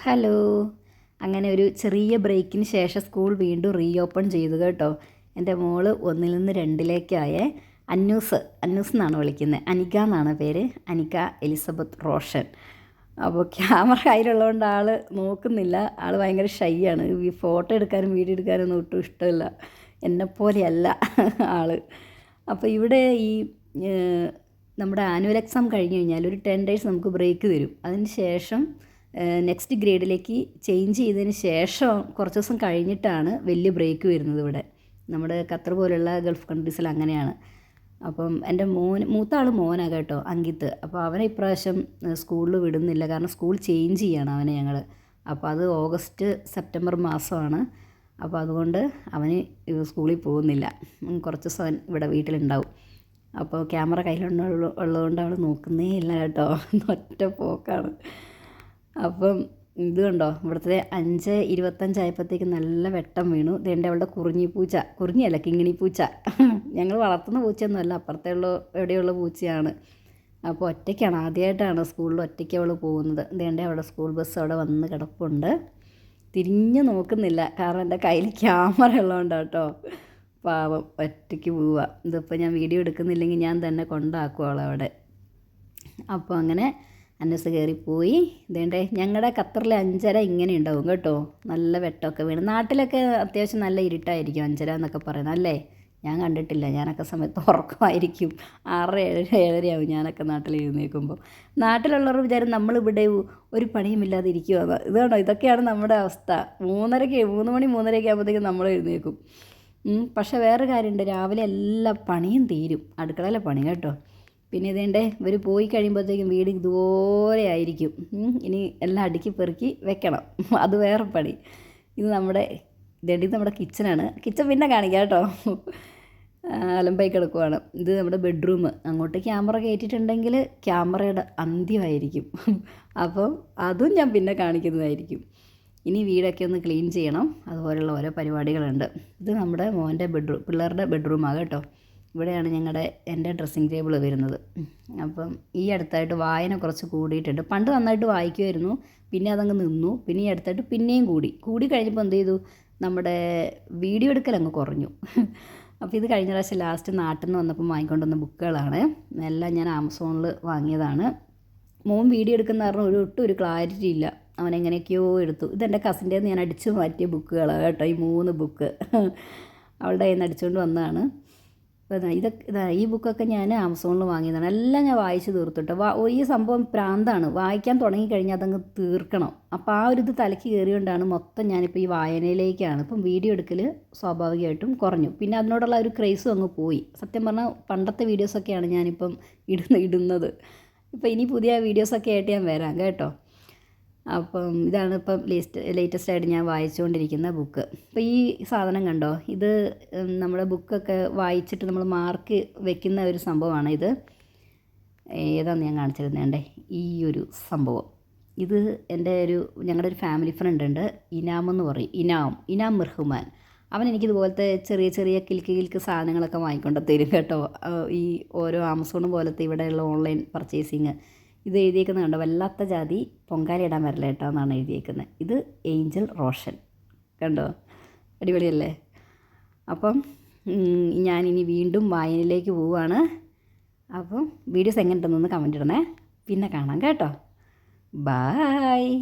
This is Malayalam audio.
ഹലോ. അങ്ങനെ ഒരു ചെറിയ ബ്രേക്കിന് ശേഷം സ്കൂൾ വീണ്ടും ഓപ്പൺ ചെയ്തു കേട്ടോ. എൻ്റെ മോള് 1 നിന്ന് 2ലേക്കായേ. അന്നൂസ് എന്നാണ് വിളിക്കുന്നത്. അനിക എന്നാണ് പേര്. അനിക എലിസബത്ത് റോഷൻ. അപ്പോൾ ക്യാമറ കയ്യിലുള്ളതുകൊണ്ട് ആൾ നോക്കുന്നില്ല. ആൾ ഭയങ്കര ഷൈ ആണ്. ഈ ഫോട്ടോ എടുക്കാനും വീഡിയോ എടുക്കാനൊന്നും ഒട്ടും ഇഷ്ടമില്ല. എന്നെപ്പോലെയല്ല ആൾ. അപ്പോൾ ഇവിടെ ഈ നമ്മുടെ ആനുവൽ എക്സാം കഴിഞ്ഞ് കഴിഞ്ഞാൽ ഒരു 10 ഡേയ്സ് നമുക്ക് ബ്രേക്ക് തരും. അതിന് ശേഷം നെക്സ്റ്റ് ഗ്രേഡിലേക്ക് ചേഞ്ച് ചെയ്തതിന് ശേഷം കുറച്ച് ദിവസം കഴിഞ്ഞിട്ടാണ് വലിയ ബ്രേക്ക് വരുന്നത് ഇവിടെ. നമ്മുടെ ഖത്തർ പോലുള്ള ഗൾഫ് കൺട്രീസിൽ അങ്ങനെയാണ്. അപ്പം എൻ്റെ മൂത്ത ആൾ മോനാണ് കേട്ടോ, അങ്കിത്ത്. അപ്പോൾ അവനെ ഇപ്രാവശ്യം സ്കൂളിൽ വിടുന്നില്ല, കാരണം സ്കൂൾ ചേഞ്ച് ചെയ്യണം അവനെ ഞങ്ങൾ. അപ്പോൾ അത് ഓഗസ്റ്റ് സെപ്റ്റംബർ മാസമാണ്. അപ്പോൾ അതുകൊണ്ട് അവന് സ്കൂളിൽ പോകുന്നില്ല. കുറച്ച് ദിവസം അവൻ ഇവിടെ വീട്ടിലുണ്ടാവും. അപ്പോൾ ക്യാമറ കയ്യിലുള്ളതുകൊണ്ട് അവൾ നോക്കുന്നേ ഇല്ല കേട്ടോ. ഒറ്റ പോക്കാണ്. അപ്പം ഇത് കണ്ടോ, ഇവിടുത്തെ 5:25 ആയപ്പോഴത്തേക്ക് നല്ല വെട്ടം വീണു. ഇതെൻ്റെ അവളുടെ കുറിഞ്ഞിയല്ല കിങ്ങിണി പൂച്ച. ഞങ്ങൾ വളർത്തുന്ന പൂച്ചയൊന്നുമല്ല, അപ്പുറത്തുള്ള എവിടെയുള്ള പൂച്ചയാണ്. അപ്പോൾ ഒറ്റയ്ക്കാണ്, ആദ്യമായിട്ടാണ് സ്കൂളിൽ ഒറ്റയ്ക്ക് അവൾ പോകുന്നത്. ഇതേണ്ട അവിടെ സ്കൂൾ ബസ് അവിടെ വന്ന് കിടപ്പുണ്ട്. തിരിഞ്ഞ് നോക്കുന്നില്ല, കാരണം എൻ്റെ കയ്യിൽ ക്യാമറ ഉള്ളതുകൊണ്ടാണ് കേട്ടോ. പാവം ഒറ്റയ്ക്ക് പോവുക. ഇതിപ്പോൾ ഞാൻ വീഡിയോ എടുക്കുന്നില്ലെങ്കിൽ ഞാൻ തന്നെ കൊണ്ടാക്കും അവളവിടെ. അപ്പോൾ അങ്ങനെ അന്നസ് കയറിപ്പോയി. ഇതേണ്ടേ ഞങ്ങളുടെ ഖത്തറിലെ 5:30 ഇങ്ങനെ ഉണ്ടാവും കേട്ടോ. നല്ല വെട്ടമൊക്കെ വീണ്. നാട്ടിലൊക്കെ അത്യാവശ്യം നല്ല ഇരുട്ടായിരിക്കും 5:30 എന്നൊക്കെ പറയുന്നത് അല്ലേ. ഞാൻ കണ്ടിട്ടില്ല, ഞാനൊക്കെ സമയത്ത് ഉറക്കമായിരിക്കും. 6, 7 ആവും ഞാനൊക്കെ നാട്ടിൽ എഴുന്നേൽക്കുമ്പോൾ. നാട്ടിലുള്ളവർ വിചാരം നമ്മളിവിടെ ഒരു പണിയുമില്ലാതെ ഇരിക്കുമെന്ന്. ഇതാണോ, ഇതൊക്കെയാണ് നമ്മുടെ അവസ്ഥ. 3 മണി 3:30 ആകുമ്പോഴത്തേക്കും നമ്മൾ എഴുന്നേൽക്കും. പക്ഷേ വേറെ കാര്യമുണ്ട്, രാവിലെ എല്ലാ പണിയും തീരും, അടുക്കളയിലെ പണി കേട്ടോ. പിന്നെ ഇതേണ്ടേ ഇവർ പോയി കഴിയുമ്പോഴത്തേക്കും വീട് ഇതുപോലെ ആയിരിക്കും. ഇനി എല്ലാം അടുക്കി പെറുക്കി വെക്കണം, അത് വേറെ പണി. ഇത് നമ്മുടെ കിച്ചണാണ്. കിച്ചൺ പിന്നെ കാണിക്കാം കേട്ടോ. അലമ്പായി കിടക്കുവാണ്. ഇത് നമ്മുടെ ബെഡ്റൂം. അങ്ങോട്ട് ക്യാമറ കയറ്റിയിട്ടുണ്ടെങ്കിൽ ക്യാമറയുടെ അന്ത്യമായിരിക്കും. അപ്പം അതും ഞാൻ പിന്നെ കാണിക്കുന്നതായിരിക്കും. ഇനി വീടൊക്കെ ഒന്ന് ക്ലീൻ ചെയ്യണം, അതുപോലെയുള്ള ഓരോ പരിപാടികളുണ്ട്. ഇത് നമ്മുടെ മോൻ്റെ പിള്ളേരുടെ ബെഡ്റൂമാണ് കേട്ടോ. ഇവിടെയാണ് എൻ്റെ ഡ്രസ്സിങ് ടേബിൾ വരുന്നത്. അപ്പം ഈ അടുത്തായിട്ട് വായന കുറച്ച് കൂടിയിട്ടുണ്ട്. പണ്ട് നന്നായിട്ട് വായിക്കുമായിരുന്നു, പിന്നെ അതങ്ങ് നിന്നു. പിന്നെ ഈ അടുത്തായിട്ട് പിന്നെയും കൂടി കഴിഞ്ഞപ്പോൾ എന്ത് ചെയ്തു, നമ്മുടെ വീഡിയോ എടുക്കൽ അങ്ങ് കുറഞ്ഞു. അപ്പോൾ ഇത് കഴിഞ്ഞ പ്രാവശ്യം ലാസ്റ്റ് നാട്ടിൽ നിന്ന് വന്നപ്പോൾ വാങ്ങിക്കൊണ്ടുവന്ന ബുക്കുകളാണ്. എല്ലാം ഞാൻ ആമസോണിൽ വാങ്ങിയതാണ്. മോൻ വീഡിയോ എടുക്കുന്ന കാരണം ഒരു ക്ലാരിറ്റി ഇല്ല, അവൻ എങ്ങനെയൊക്കെയോ എടുത്തു. ഇതെൻ്റെ കസിൻ്റെ നിന്ന് ഞാൻ അടിച്ചു മാറ്റിയ ബുക്കുകളാണ് കേട്ടോ. ഈ 3 ബുക്ക് അവളുടെ കയ്യിൽ നിന്ന് അടിച്ചുകൊണ്ട് വന്നതാണ്. അപ്പോൾ ഈ ബുക്കൊക്കെ ഞാൻ ആമസോണിൽ വാങ്ങിയതാണ്. എല്ലാം ഞാൻ വായിച്ച് തീർത്തിട്ട്. ഈ സംഭവം പ്രാന്താണ്, വായിക്കാൻ തുടങ്ങിക്കഴിഞ്ഞാൽ അതങ്ങ് തീർക്കണം. അപ്പോൾ ആ ഒരു ഇത് തലയ്ക്ക് കയറിയോണ്ടാണ് മൊത്തം ഞാനിപ്പോൾ ഈ വായനയിലേക്കാണ്. ഇപ്പം വീഡിയോ എടുക്കൽ സ്വാഭാവികമായിട്ടും കുറഞ്ഞു. പിന്നെ അതിനോടുള്ള ഒരു ക്രേസും അങ്ങ് പോയി. സത്യം പറഞ്ഞാൽ പണ്ടത്തെ വീഡിയോസൊക്കെയാണ് ഞാനിപ്പം ഇടുന്നത്. ഇപ്പം ഇനി പുതിയ വീഡിയോസൊക്കെ ആയിട്ട് ഞാൻ വരാം കേട്ടോ. അപ്പം ഇതാണ് ഇപ്പം ലേറ്റസ്റ്റ് ആയിട്ട് ഞാൻ വായിച്ചുകൊണ്ടിരിക്കുന്ന ബുക്ക്. അപ്പോൾ ഈ സാധനം കണ്ടോ, ഇത് നമ്മുടെ ബുക്കൊക്കെ വായിച്ചിട്ട് നമ്മൾ മാർക്ക് വെക്കുന്ന ഒരു സംഭവമാണ് ഇത്. ഏതാണെന്ന് ഞാൻ കാണിച്ചിരുന്നേണ്ടേ, ഈ ഒരു സംഭവം. ഇത് ഞങ്ങളുടെ ഒരു ഫാമിലി ഫ്രണ്ട് ഉണ്ട്, ഇനാമെന്ന് പറയും. ഇനാം മിർഹുമാൻ. അവൻ എനിക്കിതുപോലത്തെ ചെറിയ കിൽക്ക് സാധനങ്ങളൊക്കെ വാങ്ങിക്കൊണ്ട് തരും കേട്ടോ. ഈ ഓരോ ആമസോൺ പോലത്തെ ഇവിടെയുള്ള ഓൺലൈൻ പർച്ചേസിങ്. ഇത് എഴുതിയേക്കുന്നത് കണ്ടോ, വല്ലാത്ത ജാതി പൊങ്കാലയിടാൻ വരല കേട്ടോ എന്നാണ് എഴുതിയേക്കുന്നത്. ഇത് ഏഞ്ചൽ റോഷൻ കണ്ടോ, അടിപൊളിയല്ലേ. അപ്പം ഞാനിനി വീണ്ടും വായനയിലേക്ക് പോവുകയാണ്. അപ്പം വീഡിയോസ് എങ്ങനെയുണ്ടെന്നൊന്ന് കമൻറ്റ് ഇടണേ. പിന്നെ കാണാം കേട്ടോ. ബായ്.